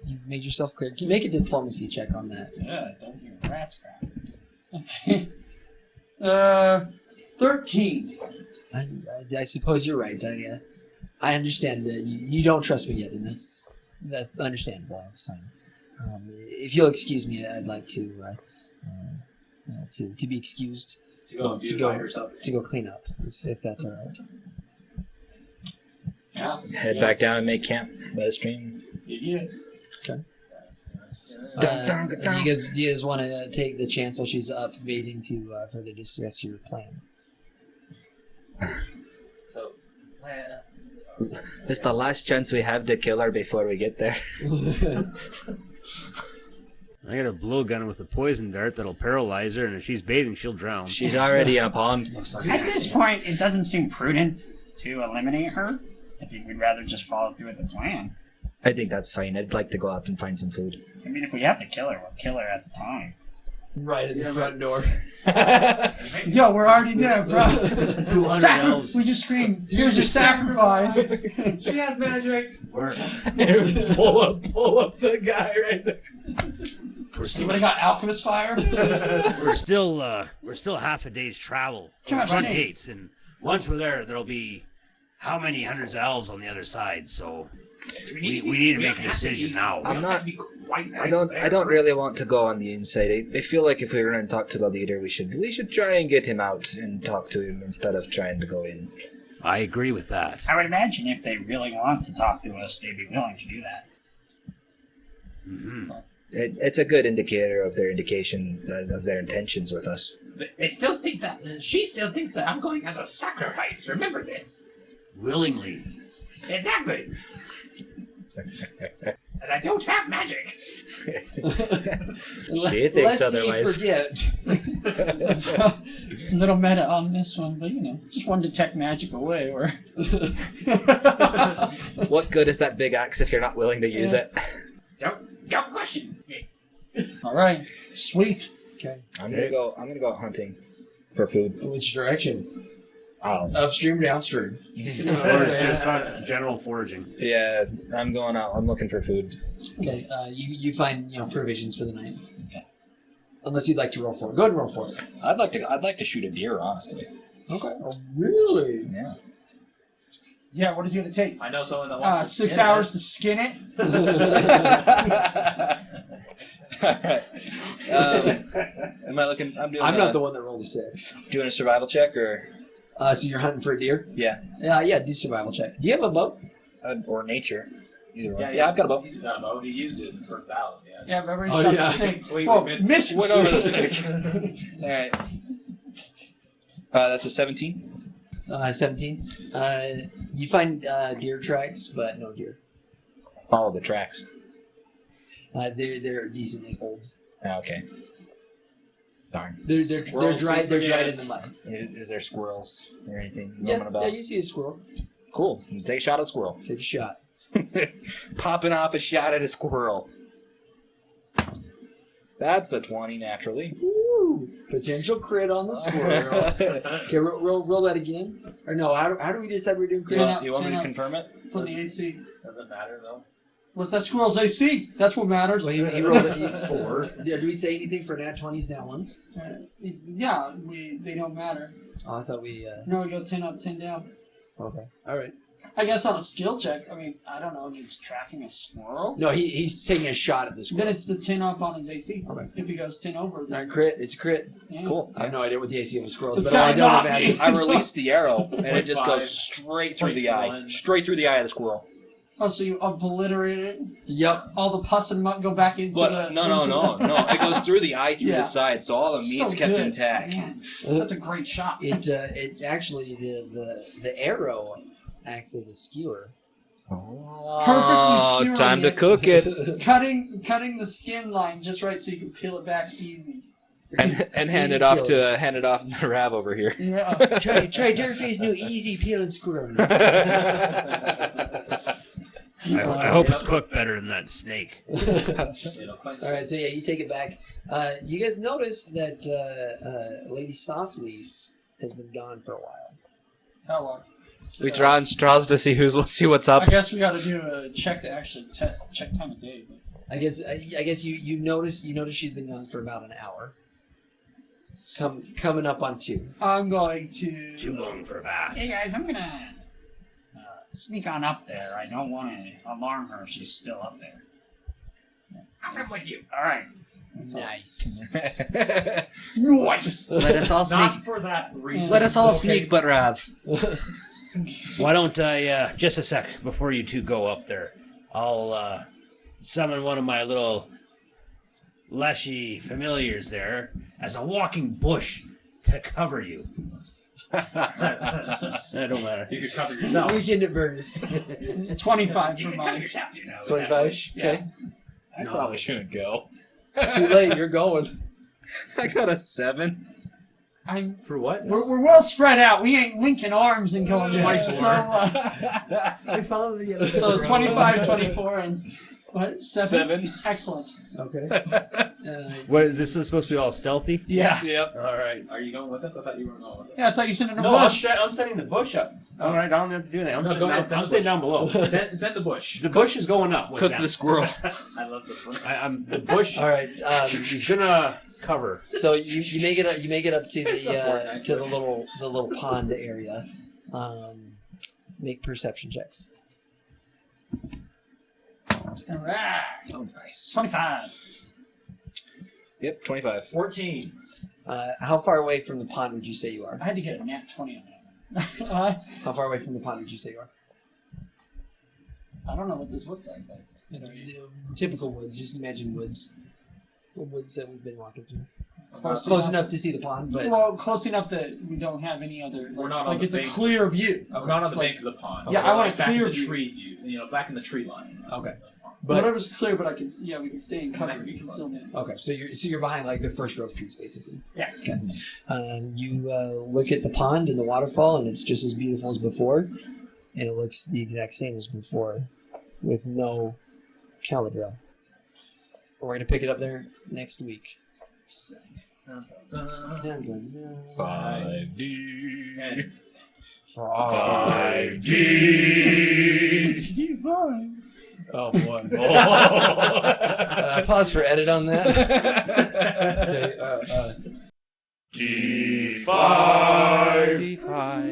You've made yourself clear. Can you make a diplomacy check on that? Yeah, don't hear rat's crap. Okay. 13. I suppose you're right. I understand that you don't trust me yet, and that's understandable. It's fine. If you'll excuse me, I'd like to be excused To go clean up, if that's all right. Head back down and make camp by the stream. Yeah. Okay. Do you guys want to take the chance while she's up bathing to further discuss your plan? So, It's the last chance we have to kill her before we get there. I got a blowgun with a poison dart that'll paralyze her, and if she's bathing, she'll drown. She's already in a pond. At this point, it doesn't seem prudent to eliminate her, I think we'd rather just follow through with the plan. I think that's fine. I'd like to go out and find some food. I mean, if we have to kill her, we'll kill her at the time. Right at the front door. Yo, we're already there, bro. 200 elves. We just screamed, here's your sacrifice. She has magic. We're pull up the guy right there. Anybody got alchemist fire? we're still half a day's travel from God, front right. gates, and once we're there'll be how many hundreds of elves on the other side. So we need to make a decision now. I'm not. I don't really want to go on the inside. I feel like if we were going to talk to the leader, we should try and get him out and talk to him instead of trying to go in. I agree with that. I would imagine if they really want to talk to us, they'd be willing to do that. Mm-hmm. It's a good indicator of their intentions with us. They still think that she still thinks that I'm going as a sacrifice. Remember this. Willingly. Exactly. And I don't have magic. She thinks otherwise. Forget. A little meta on this one, but just one detect magic away. Or What good is that big axe if you're not willing to use it? Don't question me. all right, sweet. Okay. I'm gonna go out hunting for food. Which direction? Oh, Upstream, downstream. Or just general foraging. yeah, I'm going out. I'm looking for food. Okay. You find provisions for the night. Okay. Unless you'd like to roll for it. Go ahead and roll for it. I'd like to shoot a deer, honestly. Okay. Oh, really? Yeah. Yeah, what is it going to take? I know someone that wants to 6 skin hours to skin it? All right. Am I looking? I'm not the one that rolled a 6. Doing a survival check or So you're hunting for a deer? yeah, Yeah, do survival check. Do you have a bow? or nature. Either one. Yeah, Yeah, I've got a bow. He's got a bow. He used it for battle. Yeah. Yeah, remember he Oh, shot yeah. the snake. We Oh, missed it. missed Went over the snake. All right. That's a 17. 17. You find deer tracks, but no deer. Follow the tracks. They're decently old. Okay. Darn. They're Squirrels, dried. They're yeah. dried in the mud. Is there squirrels or anything Yeah, roaming about? yeah, you see a squirrel. Cool. Let's take a shot at a squirrel. Take a shot. Popping off a shot at a squirrel. That's a 20 naturally. Ooh, potential crit on the squirrel. Okay, roll that again. Or no, how do we decide we're doing crit? You want me to Turn up. confirm it? For the AC. Doesn't matter though. What's that squirrel's AC? That's what matters. Well, he rolled an E4. Do we say anything for nat 20s, nat 1s? Yeah, they don't matter. Oh, I thought we... No, we go 10 up, 10 down. Okay. All right. I guess on a skill check, I mean, I don't know if he's tracking a squirrel. No, he's taking a shot at the squirrel. Then it's the 10 up on his AC. Okay. If he goes 10 over, All then... right, crit. It's a crit. Yeah. Cool. I have no idea what the AC of a squirrel is, It's but I don't not imagine. I release the arrow, and it just 0.5, goes straight through the eye. 0.1. Straight through the eye of the squirrel. Oh, so you obliterate it? Yep. All the pus and muck go back into But the... no. It goes through the eye, through Yeah. the side, so all the meat's So kept good. intact. Man, that's a great shot. It actually the arrow acts as a skewer. Oh, skewered time to it. cook it. Cutting the skin line just right so you can peel it back easy. and hand Easy it off peeling. to Rav over here. Yeah. Try Durfee's new easy peeling squirrel. I hope it's cooked better than that snake. All right, so yeah, you take it back. You guys notice that Lady Softleaf has been gone for a while. How long? We draw in straws to see what's I up. guess we got to do a check to actually check time of day. But... I guess you notice she's been gone for about an hour. Coming up on 2. I'm going to... Too long for a bath. Hey guys, I'm gonna sneak on up there. I don't want to alarm her if she's still up there. I'll come with you. All right. Nice. Nice! Let us all Not for that reason. Let us all sneak, but Rav. Why don't I, just a sec, before you two go up there, I'll summon one of my little leshy familiars there as a walking bush to cover you. That don't matter. You could cover yourself. Weekend at Bernie's. 25 You for can cover mine. yourself, you know. 25? Yeah. Okay. I probably shouldn't go. Too late, you're going. I got a 7. For what? We're well spread out. We ain't linking arms and going Yeah. so We follow the so 25, 24, and what? 7? 7. Excellent. Okay. What is this? Is supposed to be all stealthy? Yeah. Yep. All right. Are you going with us? I thought you were going with us. Yeah, I thought you said in a No, bush. I'm setting the bush up. All right, I don't have to do that. I'm, No, sitting, go ahead, down, set I'm the staying bush. down below. Send the bush. The bush is going up. Cook the squirrel. I love this one. I'm the bush. All right. He's gonna cover. So you make it up. You make it up to the little pond area. Make perception checks. All right. Oh, nice. 25. Yep, 25. 14. How far away from the pond would you say you are? I had to get a nat 20 on that. How far away from the pond would you say you are? I don't know what this looks like, but Typical woods. Just imagine woods. The woods that we've been walking through. close Enough to see the pond, but well, close enough that we don't have any other. We're not on like the it's a bank. clear view. We're not on the bank of the pond. Yeah, We're I want like a back clear in the view. tree view. You know, back in the tree line. okay. Whatever's clear, but I can. Yeah, we can stay in cover. Connect We can still in. Okay, so you're behind like the first row of trees, basically. Yeah. Okay. You look at the pond and the waterfall, and it's just as beautiful as before, and it looks the exact same as before, with no Caladrel. We're gonna pick it up there next week. 5D. 5D. Oh boy. Pause for edit on that. Okay. D5. D5.